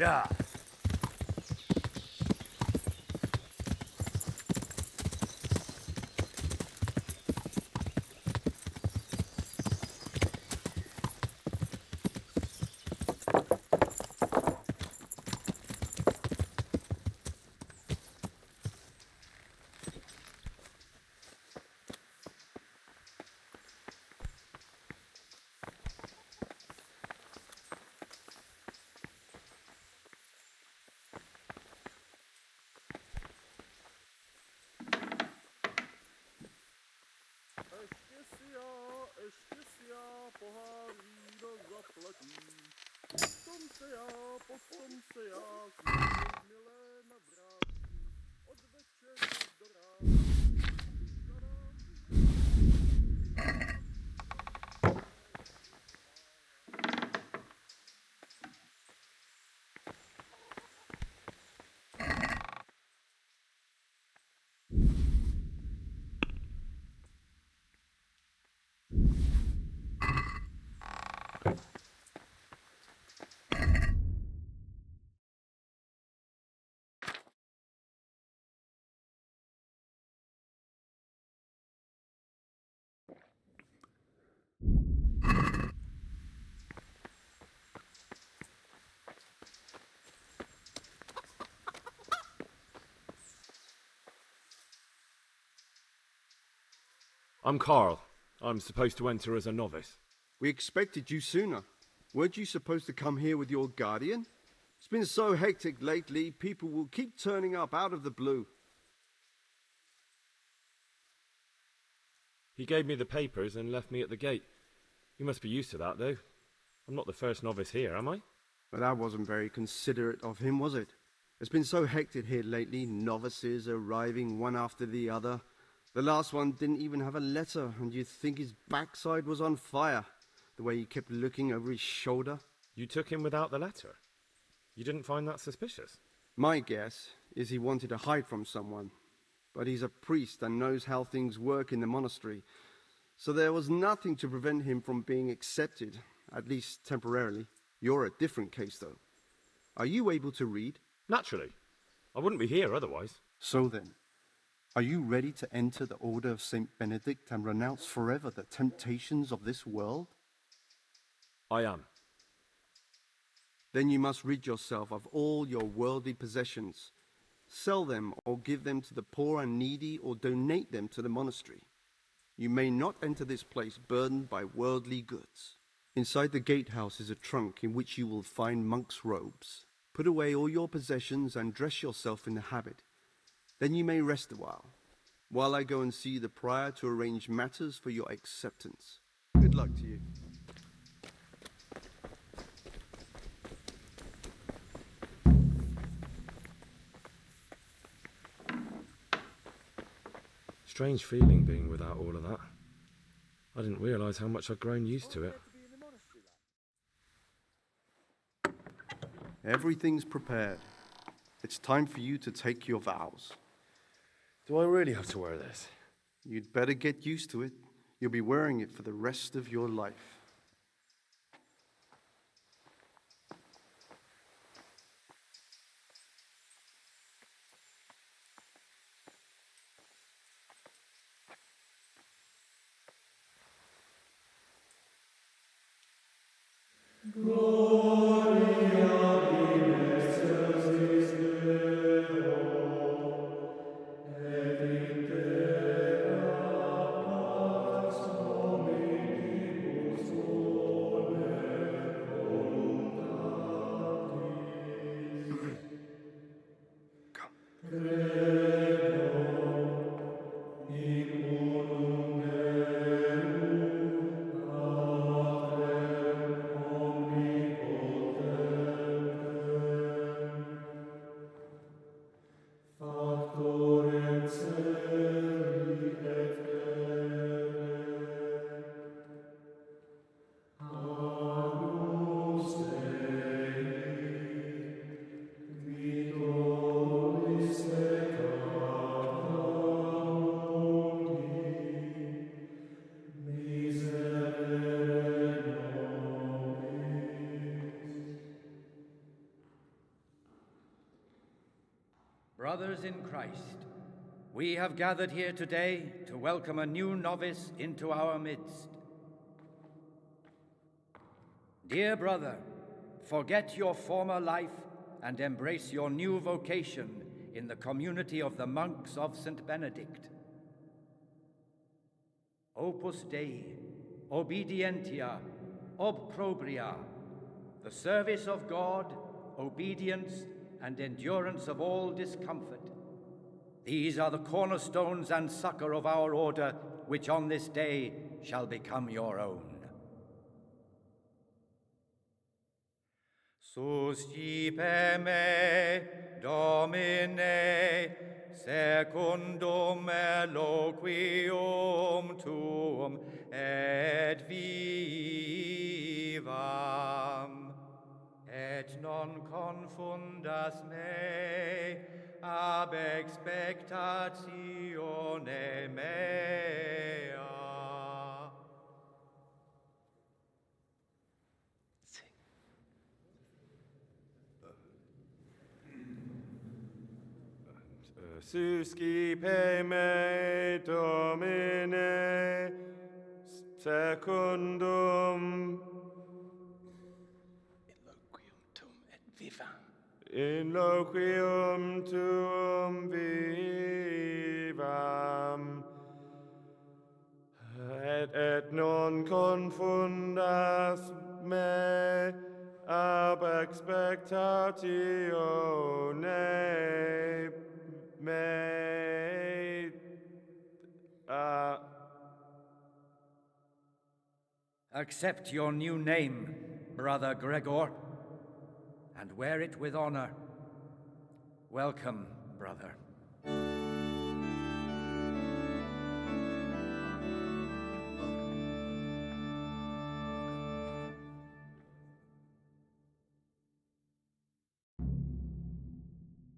Yeah. Ještě si já pohár víno zaplatím. Potom se já k ní milé navrátím. Od večeře do rána. I'm Carl. I'm supposed to enter as a novice. We expected you sooner. Weren't you supposed to come here with your guardian? It's been so hectic lately, people will keep turning up out of the blue. He gave me the papers and left me at the gate. You must be used to that, though. I'm not the first novice here, am I? But that wasn't very considerate of him, was it? It's been so hectic here lately, novices arriving one after the other. The last one didn't even have a letter, and you'd think his backside was on fire, the way he kept looking over his shoulder. You took him without the letter? You didn't find that suspicious? My guess is he wanted to hide from someone. But he's a priest and knows how things work in the monastery. So there was nothing to prevent him from being accepted, at least temporarily. You're a different case, though. Are you able to read? Naturally. I wouldn't be here otherwise. So then, are you ready to enter the Order of St. Benedict and renounce forever the temptations of this world? I am. Then you must rid yourself of all your worldly possessions. Sell them or give them to the poor and needy or donate them to the monastery. You may not enter this place burdened by worldly goods. Inside the gatehouse is a trunk in which you will find monk's robes. Put away all your possessions and dress yourself in the habit. Then you may rest a while I go and see the prior to arrange matters for your acceptance. Good luck to you. Strange feeling being without all of that. I didn't realise how much I'd grown used to it. Everything's prepared. It's time for you to take your vows. Do I really have to wear this? You'd better get used to it. You'll be wearing it for the rest of your life. Brothers in Christ, we have gathered here today to welcome a new novice into our midst. Dear brother, forget your former life and embrace your new vocation in the community of the monks of St. Benedict. Opus Dei, obedientia, obprobria, the service of God, obedience, and endurance of all discomfort. These are the cornerstones and succor of our order, which on this day shall become your own. Suscipe me, Domine, secundum eloquium tuum et vivam, et non confundas me ab expectatione mea. Suscipe me, Domine, secundum Eloquium tuum et vivam. in loquium tuum vivam, et non confundas me ab expectatione mea. Accept your new name, Brother Gregor, and wear it with honor. Welcome, brother.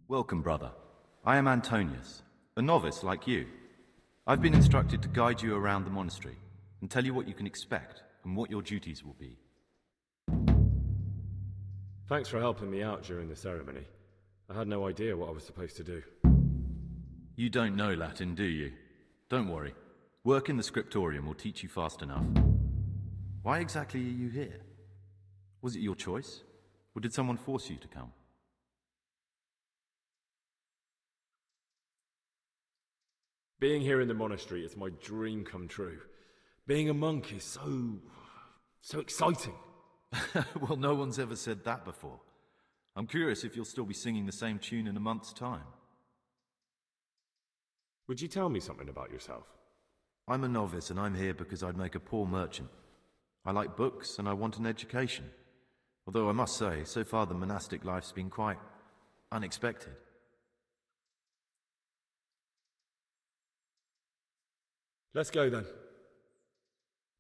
Welcome, brother. I am Antonius, a novice like you. I've been instructed to guide you around the monastery and tell you what you can expect and what your duties will be. Thanks for helping me out during the ceremony. I had no idea what I was supposed to do. You don't know Latin, do you? Don't worry. Work in the scriptorium will teach you fast enough. Why exactly are you here? Was it your choice? Or did someone force you to come? Being here in the monastery is my dream come true. Being a monk is so exciting. Well, no one's ever said that before. I'm curious if you'll still be singing the same tune in a month's time. Would you tell me something about yourself? I'm a novice and I'm here because I'd make a poor merchant. I like books and I want an education. Although I must say, so far the monastic life's been quite unexpected. Let's go then.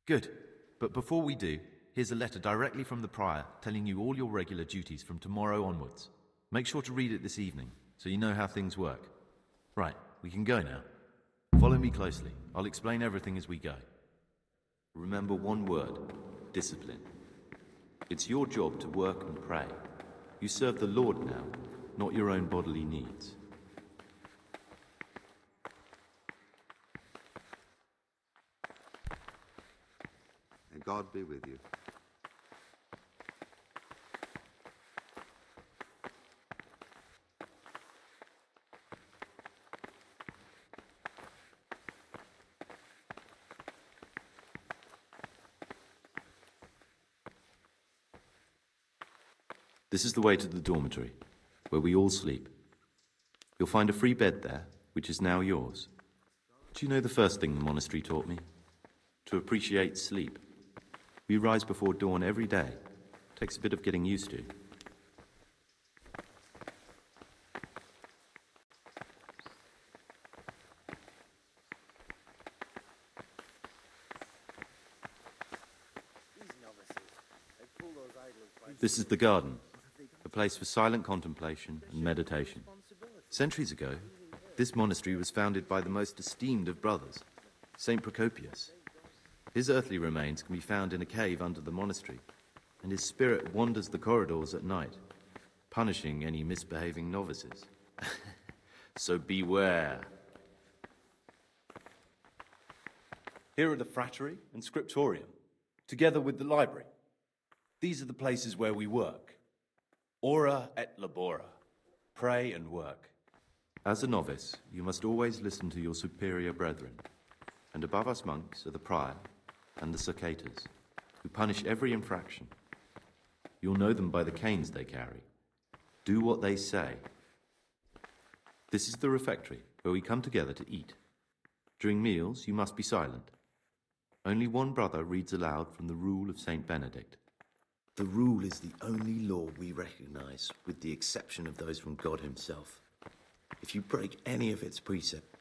Good. But before we do, here's a letter directly from the prior telling you all your regular duties from tomorrow onwards. Make sure to read it this evening so you know how things work. Right, we can go now. Follow me closely. I'll explain everything as we go. Remember one word: discipline. It's your job to work and pray. You serve the Lord now, not your own bodily needs. And God be with you. This is the way to the dormitory, where we all sleep. You'll find a free bed there, which is now yours. Do you know the first thing the monastery taught me? To appreciate sleep. We rise before dawn every day. Takes a bit of getting used to. This is the garden, a place for silent contemplation and meditation. Centuries ago, this monastery was founded by the most esteemed of brothers, Saint Procopius. His earthly remains can be found in a cave under the monastery, and his spirit wanders the corridors at night, punishing any misbehaving novices. So beware. Here are the frattery and scriptorium, together with the library. These are the places where we work. Ora et labora. Pray and work. As a novice, you must always listen to your superior brethren. And above us monks are the prior and the cicatas, who punish every infraction. You'll know them by the canes they carry. Do what they say. This is the refectory, where we come together to eat. During meals, you must be silent. Only one brother reads aloud from the Rule of Saint Benedict. The rule is the only law we recognize, with the exception of those from God himself. If you break any of its precepts,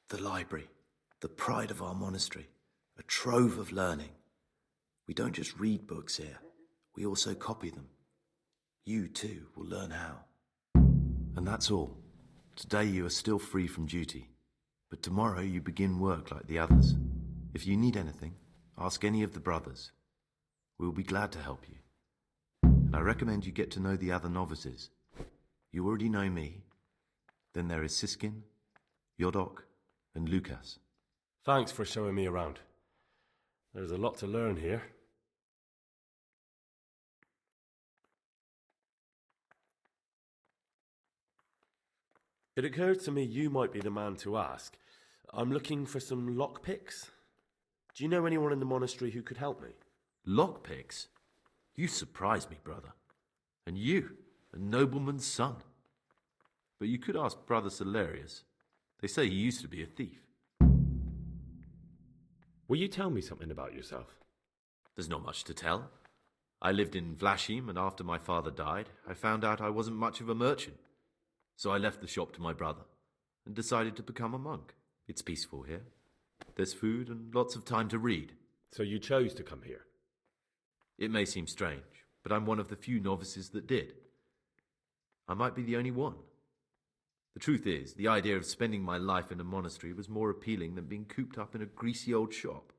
the library, the pride of our monastery, a trove of learning. We don't just read books here, we also copy them. You, too, will learn how. And that's all. Today you are still free from duty, but tomorrow you begin work like the others. If you need anything, ask any of the brothers. We will be glad to help you. And I recommend you get to know the other novices. You already know me. Then there is Siskin, Yodok, and Lucas. Thanks for showing me around. There's a lot to learn here. It occurred to me you might be the man to ask. I'm looking for some lockpicks. Do you know anyone in the monastery who could help me? Lockpicks? You surprise me, brother. And you, a nobleman's son. But you could ask Brother Celerius. They say he used to be a thief. Will you tell me something about yourself? There's not much to tell. I lived in Vlashim, and after my father died, I found out I wasn't much of a merchant. So I left the shop to my brother and decided to become a monk. It's peaceful here. There's food and lots of time to read. So you chose to come here? It may seem strange, but I'm one of the few novices that did. I might be the only one. The truth is, the idea of spending my life in a monastery was more appealing than being cooped up in a greasy old shop.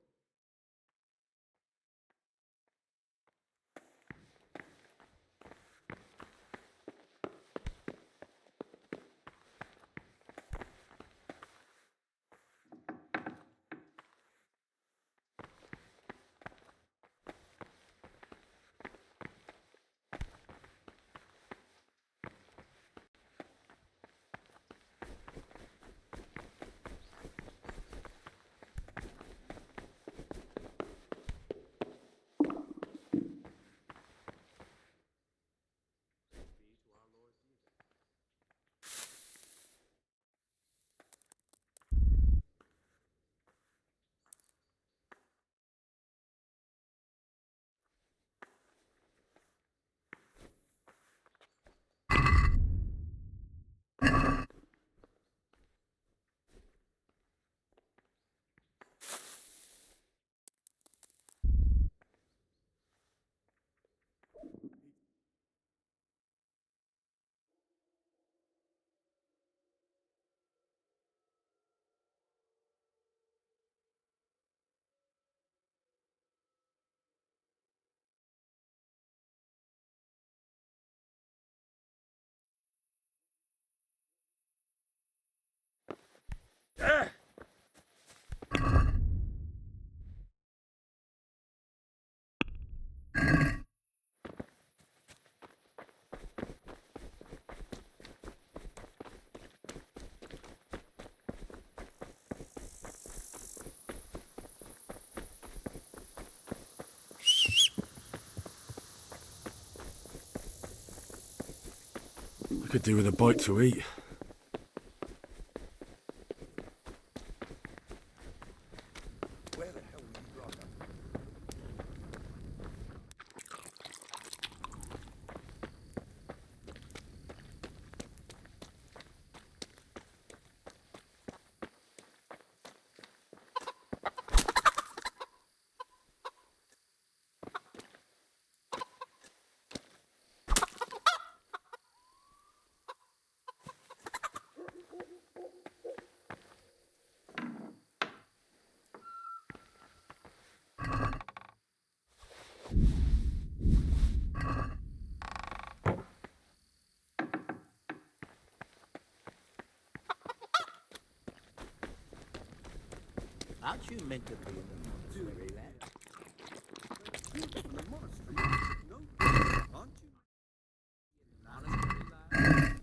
I could do with a bite to eat. Where the hell were you brought up? Aren't you meant to be in the monastery, lad? You from the monastery? No, aren't you? Monastery, lad?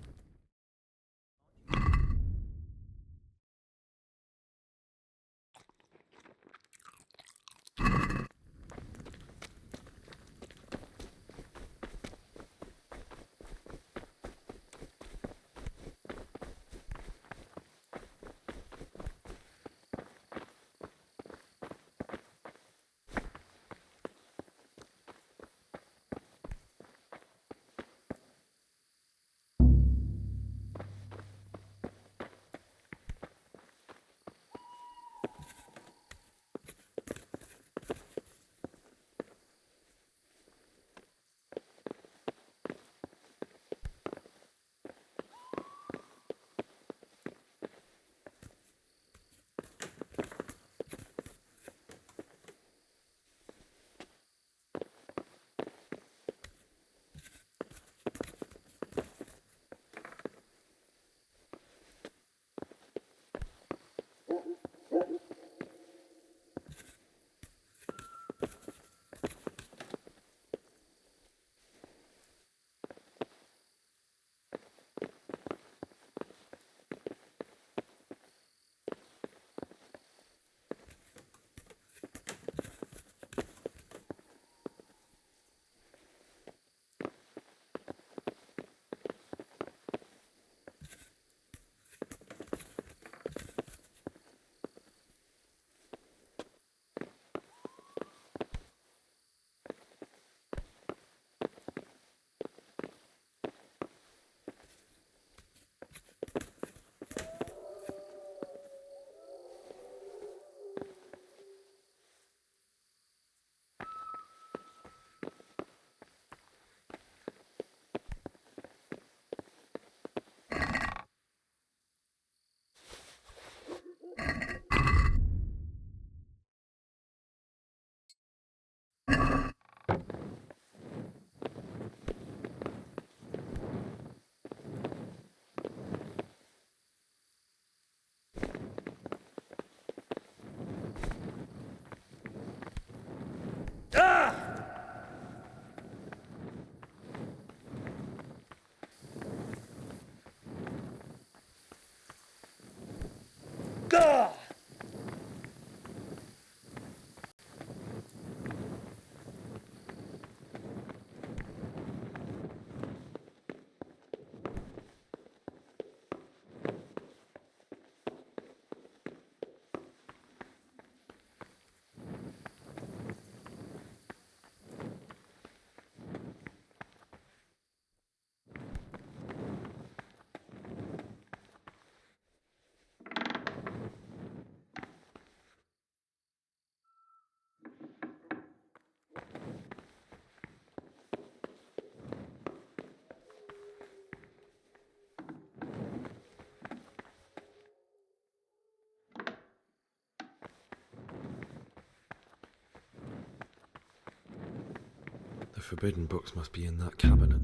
The forbidden books must be in that cabinet.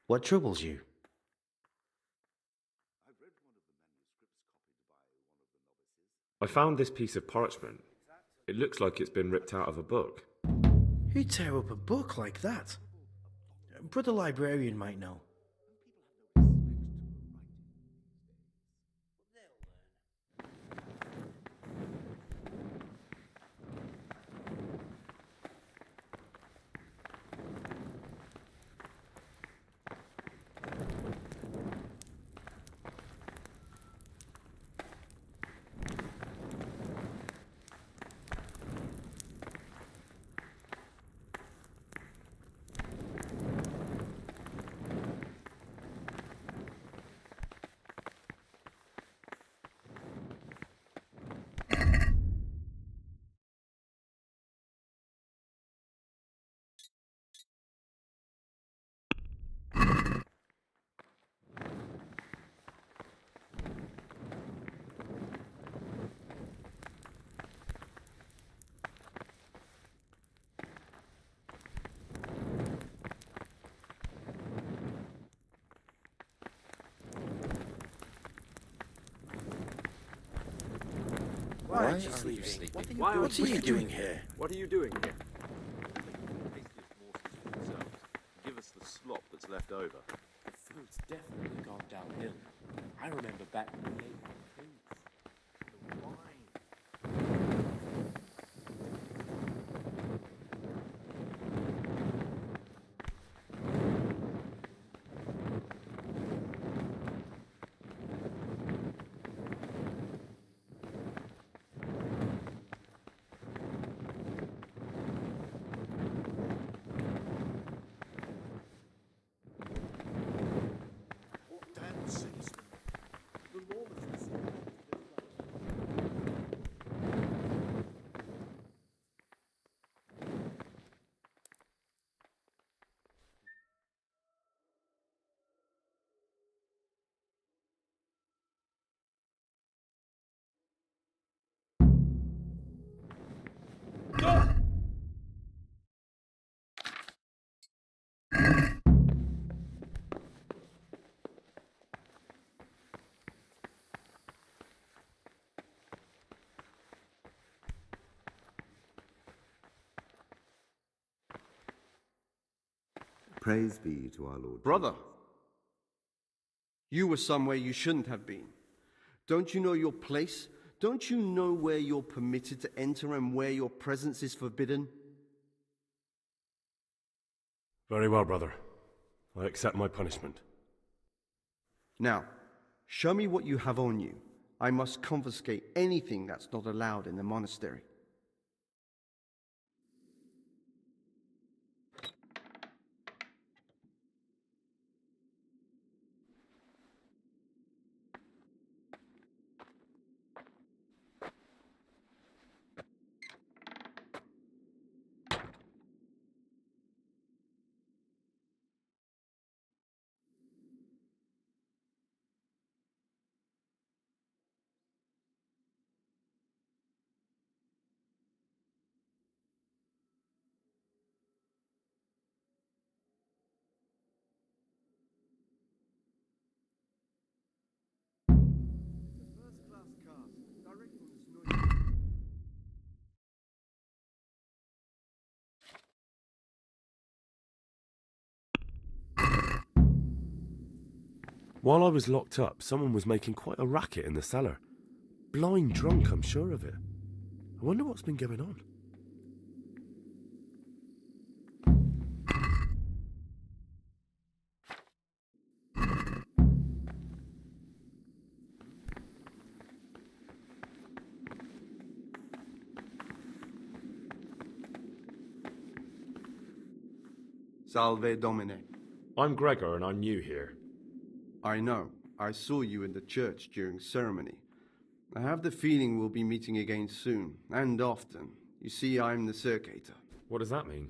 What troubles you? I found this piece of parchment. It looks like it's been ripped out of a book. Who'd tear up a book like that? Brother Librarian might know. Why are you sleeping? What are you doing here? What are you doing here? Give us the slop that's left over. The food's definitely gone downhill. I remember back in the late 1980s, the wine. Praise be to our Lord. Brother, you were somewhere you shouldn't have been. Don't you know your place? Don't you know where you're permitted to enter and where your presence is forbidden? Very well, brother. I accept my punishment. Now, show me what you have on you. I must confiscate anything that's not allowed in the monastery. While I was locked up, someone was making quite a racket in the cellar. Blind drunk, I'm sure of it. I wonder what's been going on. Salve Domine. I'm Gregor and I'm new here. I know. I saw you in the church during ceremony. I have the feeling we'll be meeting again soon, and often. You see, I'm the circator. What does that mean?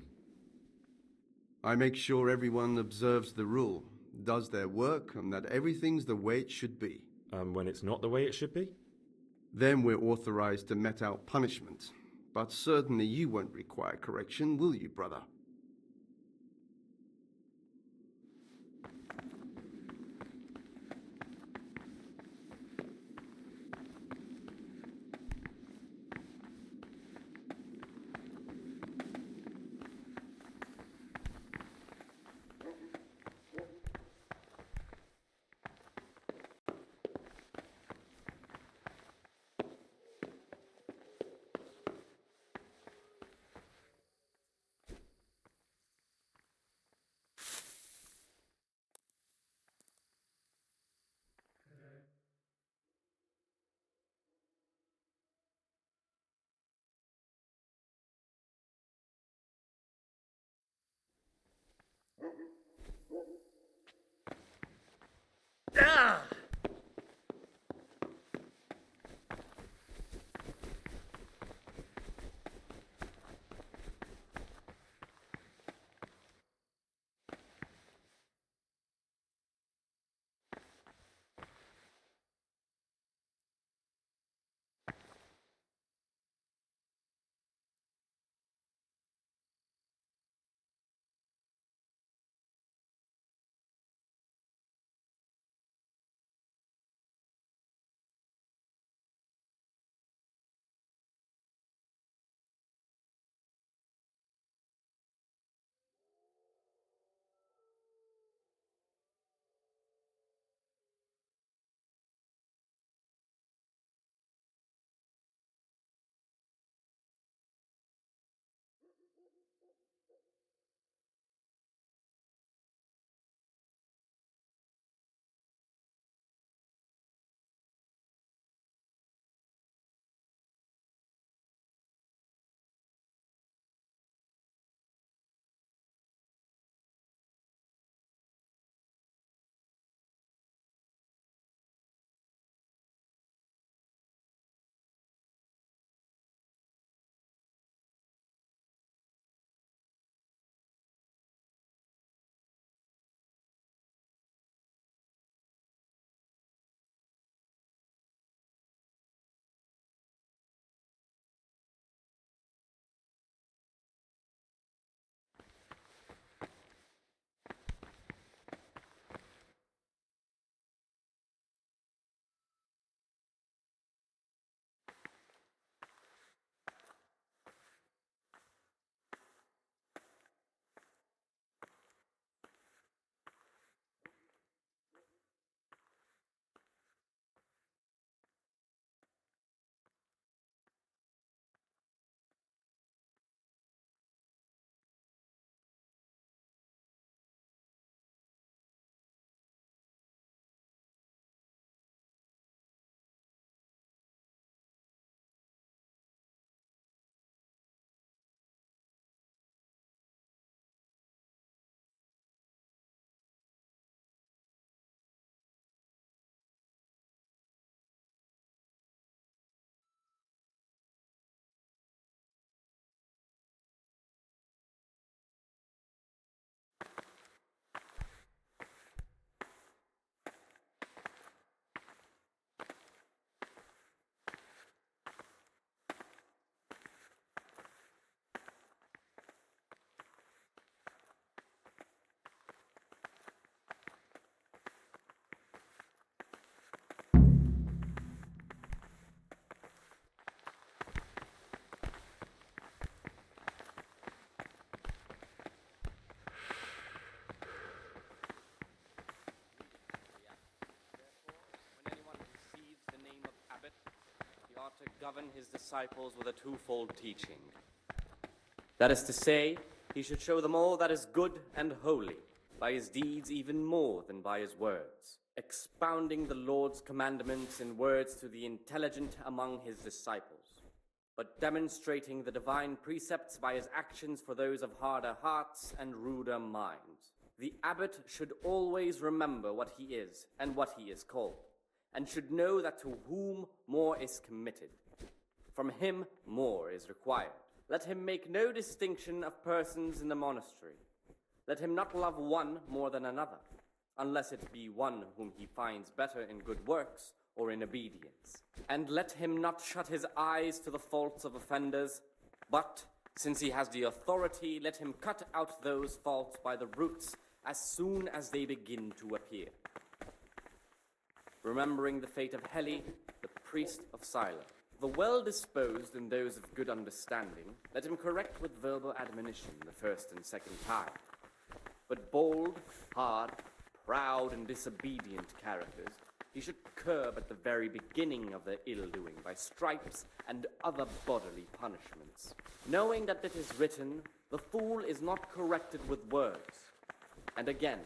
I make sure everyone observes the rule, does their work, and that everything's the way it should be. When it's not the way it should be? Then we're authorized to mete out punishment. But certainly you won't require correction, will you, brother? govern his disciples with a twofold teaching. That is to say, he should show them all that is good and holy, by his deeds even more than by his words, expounding the Lord's commandments in words to the intelligent among his disciples, but demonstrating the divine precepts by his actions for those of harder hearts and ruder minds. The abbot should always remember what he is and what he is called, and should know that to whom more is committed, from him more is required. Let him make no distinction of persons in the monastery. Let him not love one more than another, unless it be one whom he finds better in good works or in obedience. And let him not shut his eyes to the faults of offenders, but, since he has the authority, let him cut out those faults by the roots as soon as they begin to appear. Remembering the fate of Heli, the priest of Sila. The well-disposed and those of good understanding, let him correct with verbal admonition the first and second time. But bold, hard, proud, and disobedient characters he should curb at the very beginning of their ill-doing by stripes and other bodily punishments, knowing that it is written, "The fool is not corrected with words." And again,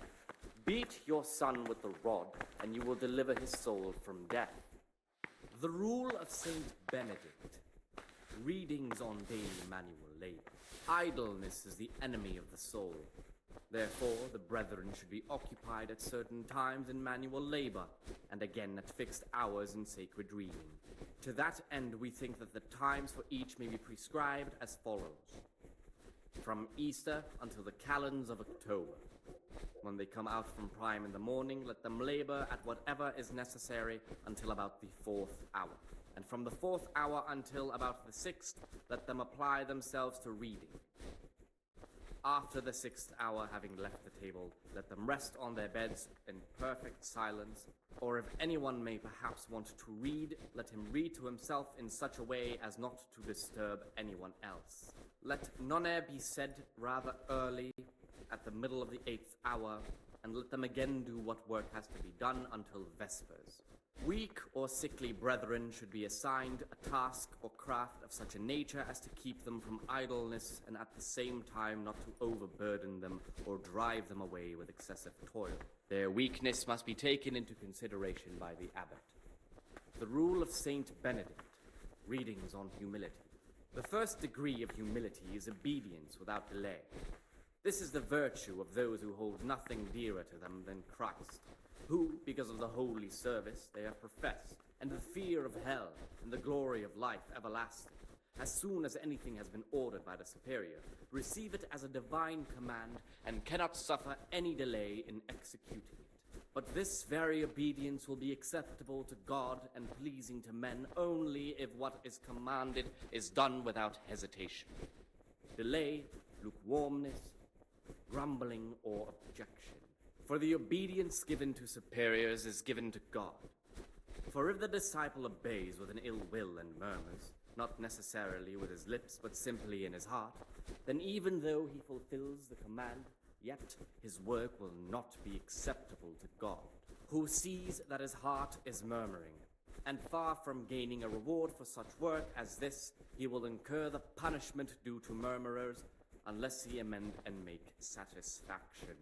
"Beat your son with the rod, and you will deliver his soul from death." The rule of Saint Benedict, readings on daily manual labor. Idleness is the enemy of the soul. Therefore, the brethren should be occupied at certain times in manual labor, and again at fixed hours in sacred reading. To that end, we think that the times for each may be prescribed as follows. From Easter until the calends of October. When they come out from prime in the morning, let them labor at whatever is necessary until about the 4th hour. And from the 4th hour until about the 6th, let them apply themselves to reading. After the 6th hour, having left the table, let them rest on their beds in perfect silence, or if anyone may perhaps want to read, let him read to himself in such a way as not to disturb anyone else. Let none be said rather early, at the middle of the 8th hour, and let them again do what work has to be done until vespers. Weak or sickly brethren should be assigned a task or craft of such a nature as to keep them from idleness, and at the same time not to overburden them or drive them away with excessive toil. Their weakness must be taken into consideration by the abbot. The rule of Saint Benedict, readings on humility. The first degree of humility is obedience without delay. This is the virtue of those who hold nothing dearer to them than Christ, who, because of the holy service they have professed, and the fear of hell, and the glory of life everlasting, as soon as anything has been ordered by the superior, receive it as a divine command, and cannot suffer any delay in executing it. But this very obedience will be acceptable to God and pleasing to men only if what is commanded is done without hesitation. Delay, lukewarmness, grumbling, or objection. For the obedience given to superiors is given to God. For if the disciple obeys with an ill will and murmurs, not necessarily with his lips, but simply in his heart, then even though he fulfills the command, yet his work will not be acceptable to God, who sees that his heart is murmuring, and far from gaining a reward for such work as this, he will incur the punishment due to murmurers, unless he amend and make satisfaction.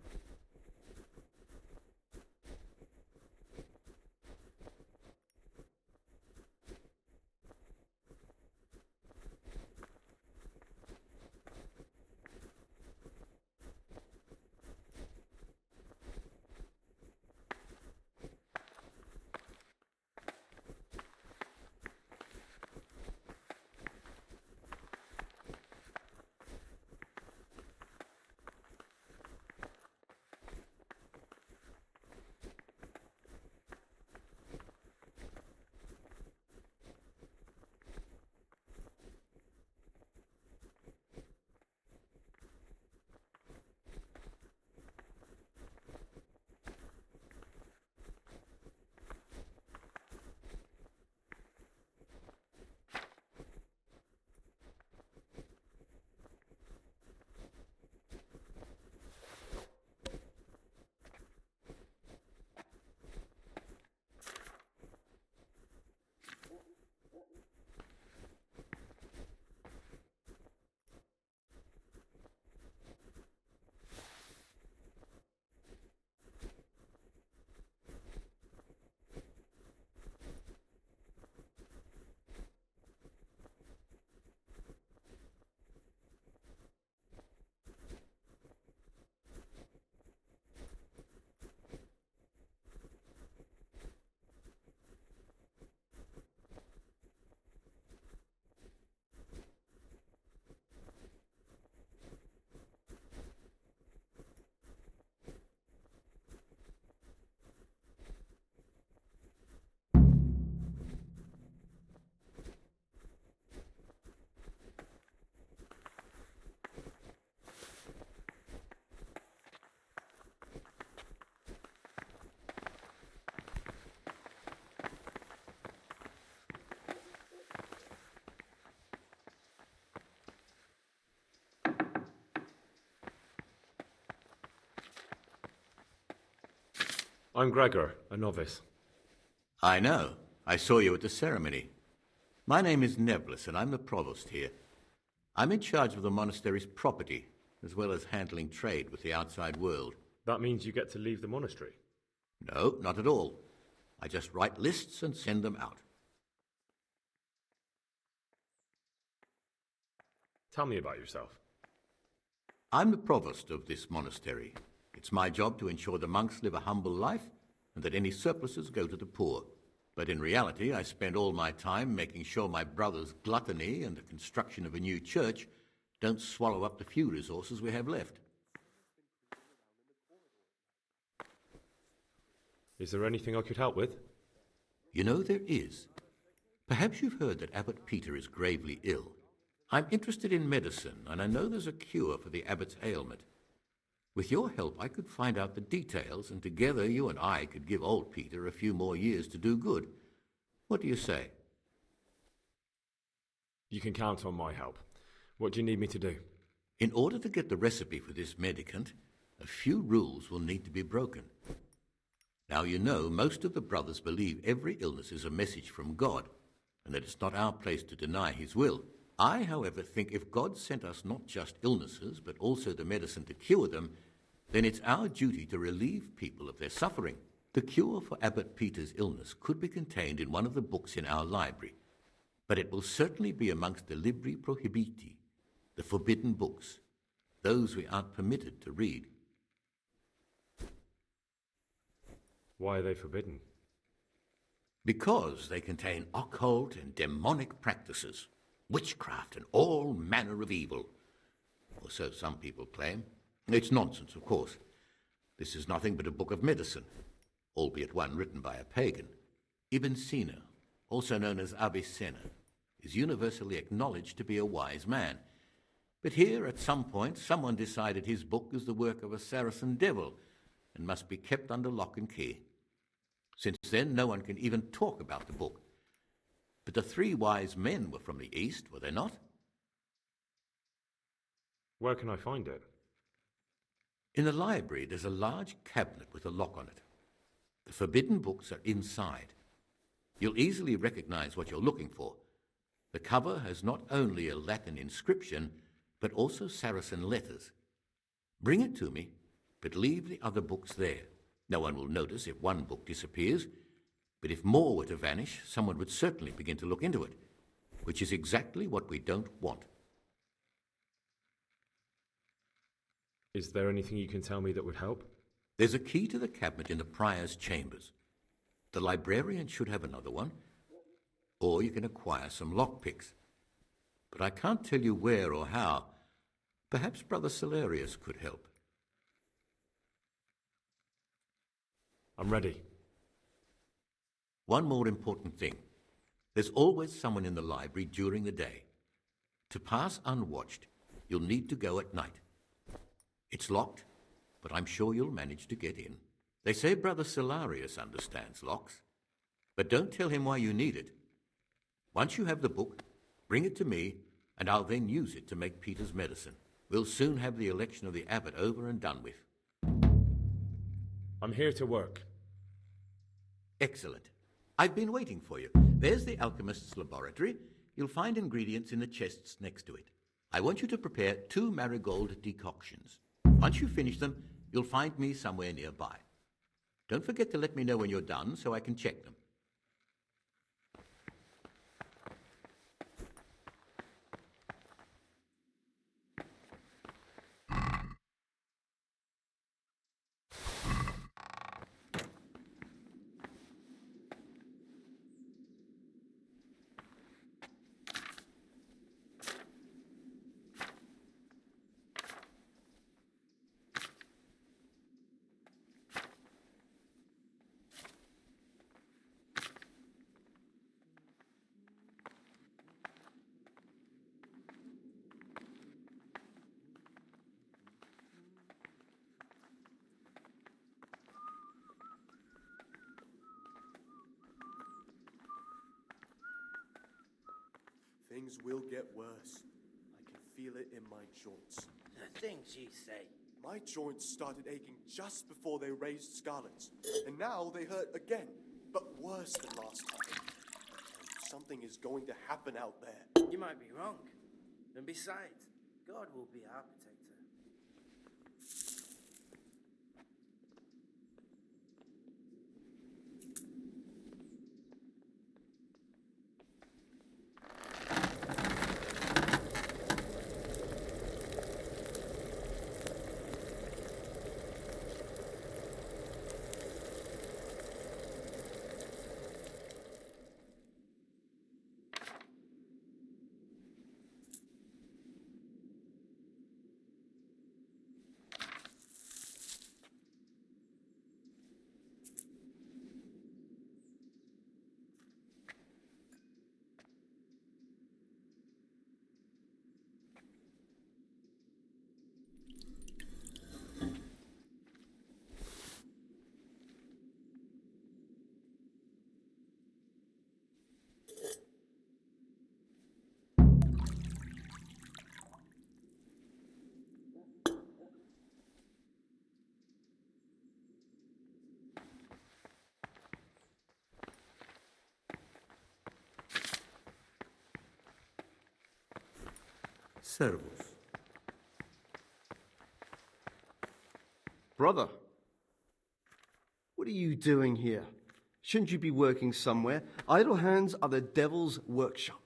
I'm Gregor, a novice. I know. I saw you at the ceremony. My name is Nebulus, and I'm the provost here. I'm in charge of the monastery's property, as well as handling trade with the outside world. That means you get to leave the monastery? No, not at all. I just write lists and send them out. Tell me about yourself. I'm the provost of this monastery. It's my job to ensure the monks live a humble life and that any surpluses go to the poor. But in reality, I spend all my time making sure my brother's gluttony and the construction of a new church don't swallow up the few resources we have left. Is there anything I could help with? You know, there is. Perhaps you've heard that Abbot Peter is gravely ill. I'm interested in medicine, and I know there's a cure for the abbot's ailment. With your help, I could find out the details, and together you and I could give old Peter a few more years to do good. What do you say? You can count on my help. What do you need me to do? In order to get the recipe for this medicament, a few rules will need to be broken. Now, you know, most of the brothers believe every illness is a message from God, and that it's not our place to deny his will. I, however, think if God sent us not just illnesses, but also the medicine to cure them, then it's our duty to relieve people of their suffering. The cure for Abbot Peter's illness could be contained in one of the books in our library, but it will certainly be amongst the Libri Prohibiti, the forbidden books, those we aren't permitted to read. Why are they forbidden? Because they contain occult and demonic practices, witchcraft and all manner of evil. Or so some people claim. It's nonsense, of course. This is nothing but a book of medicine, albeit one written by a pagan. Ibn Sina, also known as Avicenna, is universally acknowledged to be a wise man. But here, at some point, someone decided his book is the work of a Saracen devil and must be kept under lock and key. Since then, no one can even talk about the book. But the three wise men were from the East, were they not? Where can I find it? In the library, there's a large cabinet with a lock on it. The forbidden books are inside. You'll easily recognize what you're looking for. The cover has not only a Latin inscription, but also Saracen letters. Bring it to me, but leave the other books there. No one will notice if one book disappears, but if more were to vanish, someone would certainly begin to look into it, which is exactly what we don't want. Is there anything you can tell me that would help? There's a key to the cabinet in the prior's chambers. The librarian should have another one, or you can acquire some lockpicks. But I can't tell you where or how. Perhaps Brother Salarius could help. I'm ready. One more important thing. There's always someone in the library during the day. To pass unwatched, you'll need to go at night. It's locked, but I'm sure you'll manage to get in. They say Brother Salarius understands locks, but don't tell him why you need it. Once you have the book, bring it to me, and I'll then use it to make Peter's medicine. We'll soon have the election of the abbot over and done with. I'm here to work. Excellent. I've been waiting for you. There's the alchemist's laboratory. You'll find ingredients in the chests next to it. I want you to prepare 2 marigold decoctions. Once you finish them, you'll find me somewhere nearby. Don't forget to let me know when you're done so I can check them. Things will get worse. I can feel it in my joints. The things you say. My joints started aching just before they raised scarlets, and now they hurt again, but worse than last time. And something is going to happen out there. You might be wrong. And besides, God will be our protector. Servus. Brother, what are you doing here? Shouldn't you be working somewhere? Idle hands are the devil's workshop.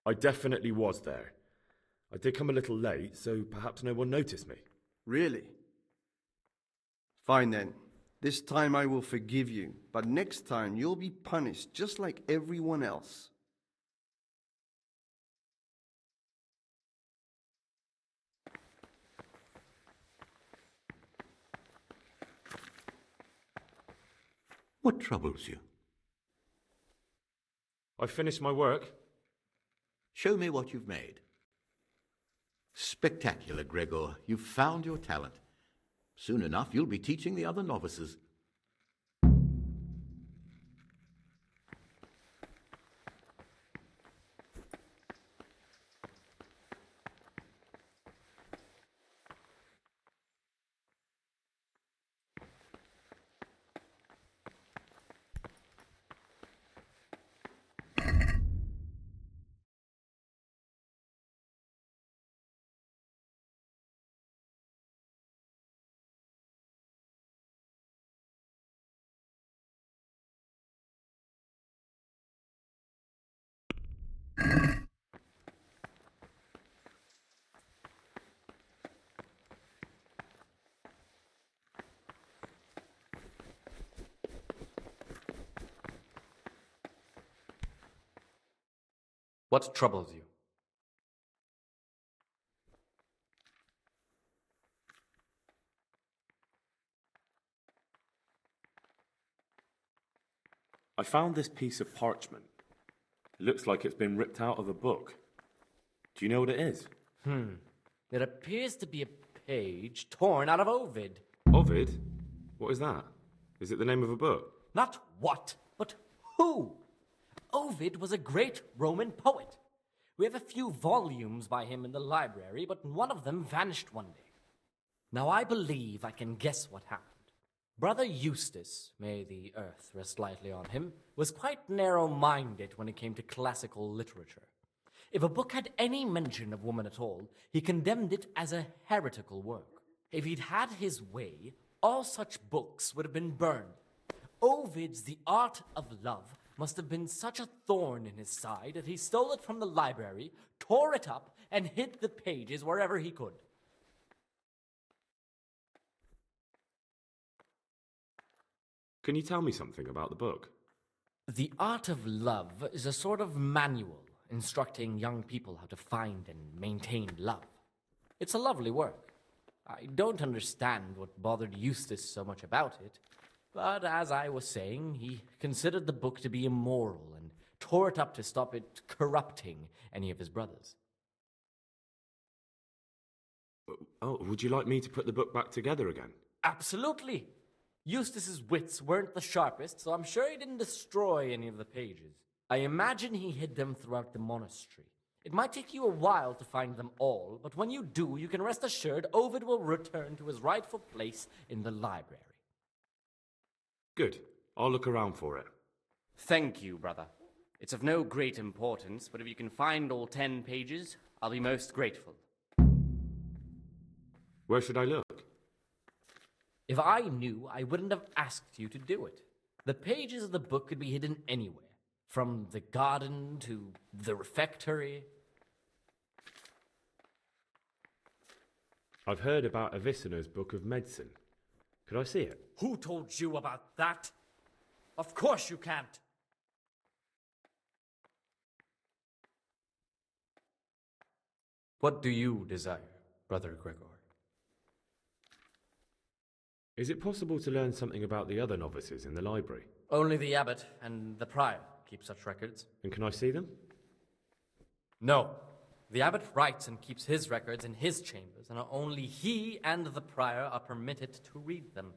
I definitely was there. I did come a little late, so perhaps no one noticed me. Really? Fine then. This time I will forgive you, but next time you'll be punished just like everyone else. What troubles you? I finished my work. Show me what you've made. Spectacular, Gregor. You've found your talent. Soon enough, you'll be teaching the other novices. What troubles you? I found this piece of parchment. It looks like it's been ripped out of a book. Do you know what it is? It appears to be a page torn out of Ovid. Ovid? What is that? Is it the name of a book? Not what, but who? Ovid was a great Roman poet. We have a few volumes by him in the library, but one of them vanished one day. Now I believe I can guess what happened. Brother Eustace, may the earth rest lightly on him, was quite narrow-minded when it came to classical literature. If a book had any mention of woman at all, he condemned it as a heretical work. If he'd had his way, all such books would have been burned. Ovid's The Art of Love must have been such a thorn in his side that he stole it from the library, tore it up, and hid the pages wherever he could. Can you tell me something about the book? The Art of Love is a sort of manual instructing young people how to find and maintain love. It's a lovely work. I don't understand what bothered Eustace so much about it, but as I was saying, he considered the book to be immoral and tore it up to stop it corrupting any of his brothers. Oh, would you like me to put the book back together again? Absolutely! Eustace's wits weren't the sharpest, so I'm sure he didn't destroy any of the pages. I imagine he hid them throughout the monastery. It might take you a while to find them all, but when you do, you can rest assured Ovid will return to his rightful place in the library. Good. I'll look around for it. Thank you, brother. It's of no great importance, but if you can find all 10 pages, I'll be most grateful. Where should I look? If I knew, I wouldn't have asked you to do it. The pages of the book could be hidden anywhere, from the garden to the refectory. I've heard about Avicenna's Book of Medicine. Could I see it? Who told you about that? Of course you can't. What do you desire, Brother Gregor? Is it possible to learn something about the other novices in the library? Only the abbot and the prior keep such records. And can I see them? No. The abbot writes and keeps his records in his chambers, and only he and the prior are permitted to read them.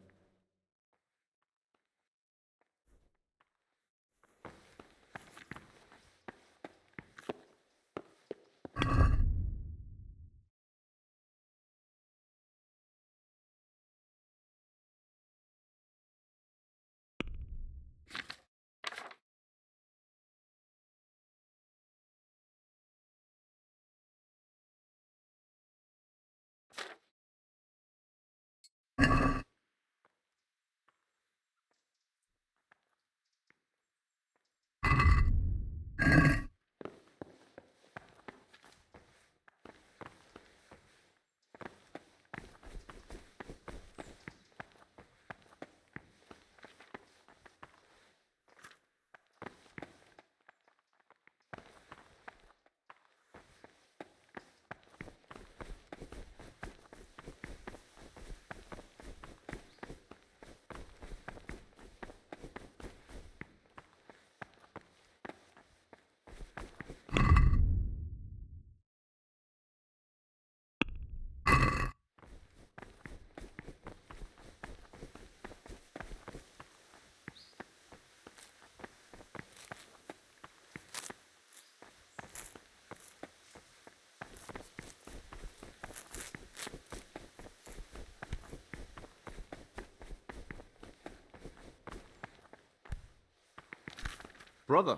Brother,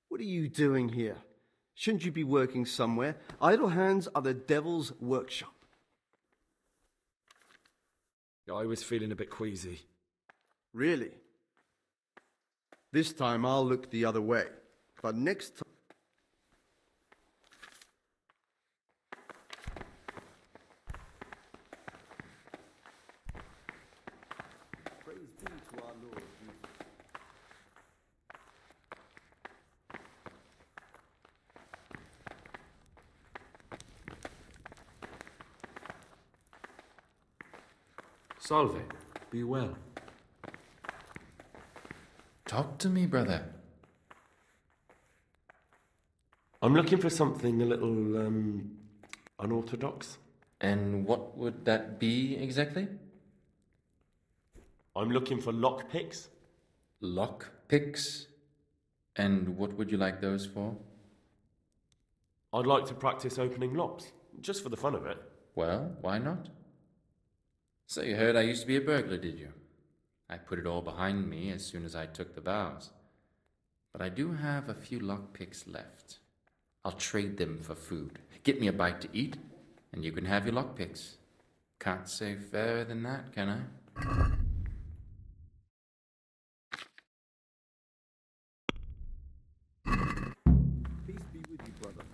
what are you doing here? Shouldn't you be working somewhere? Idle hands are the devil's workshop. I was feeling a bit queasy. Really? This time I'll look the other way. But next time... Praise be to our Lord Jesus. Salve, be well. Talk to me, brother. I'm looking for something a little, unorthodox. And what would that be exactly? I'm looking for lockpicks. Lockpicks? And what would you like those for? I'd like to practice opening locks, just for the fun of it. Well, why not? So you heard I used to be a burglar, did you? I put it all behind me as soon as I took the vows. But I do have a few lockpicks left. I'll trade them for food. Get me a bite to eat, and you can have your lockpicks. Can't say fairer than that, can I? Peace be with you, brother.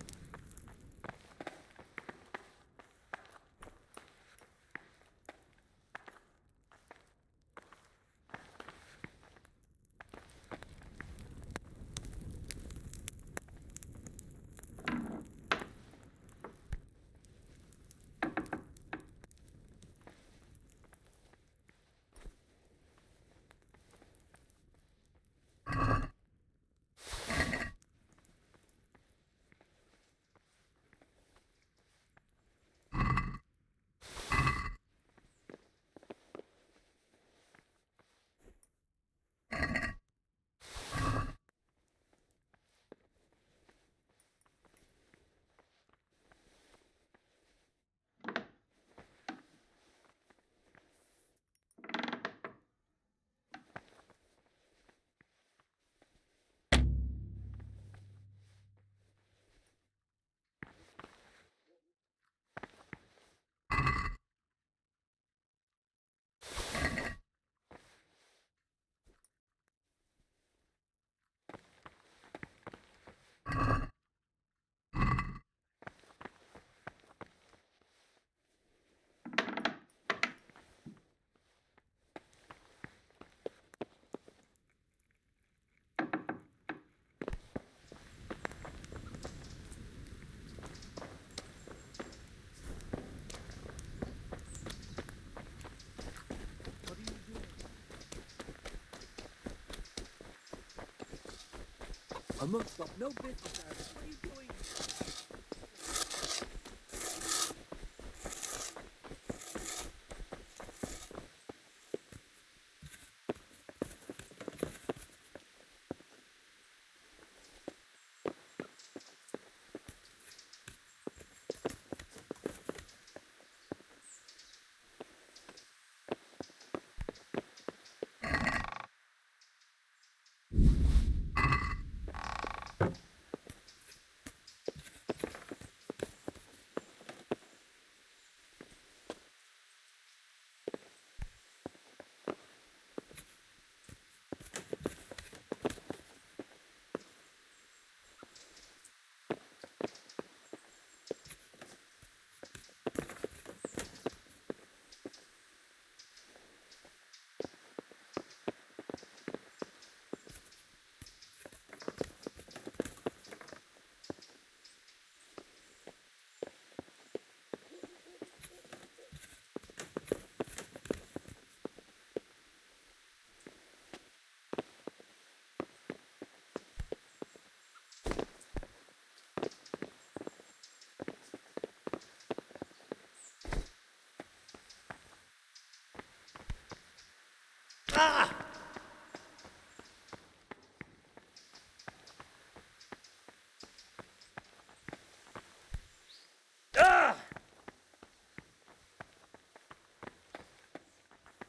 I must stop no business out of it. What are you doing?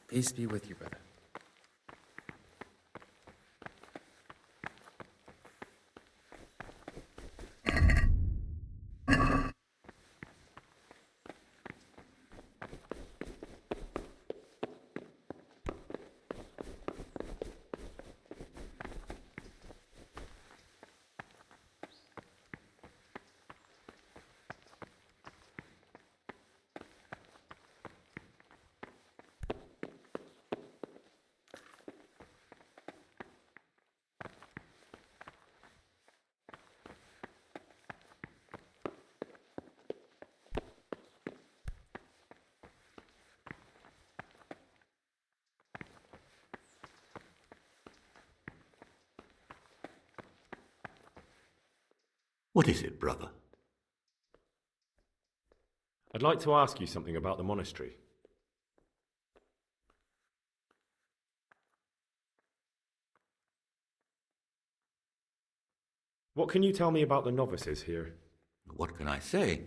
Peace be with you, brother. What is it, brother? I'd like to ask you something about the monastery. What can you tell me about the novices here? What can I say?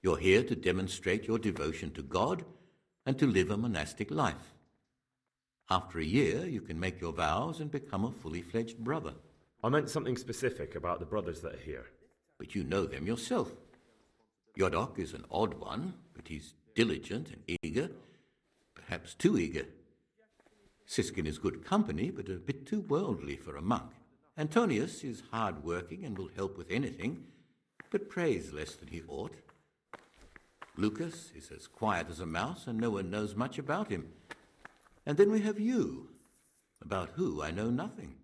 You're here to demonstrate your devotion to God and to live a monastic life. After a year, you can make your vows and become a fully fledged brother. I meant something specific about the brothers that are here. But you know them yourself. Yodok is an odd one, but he's diligent and eager, perhaps too eager. Siskin is good company, but a bit too worldly for a monk. Antonius is hard-working and will help with anything, but prays less than he ought. Lucas is as quiet as a mouse, and no one knows much about him. And then we have you, about who I know nothing.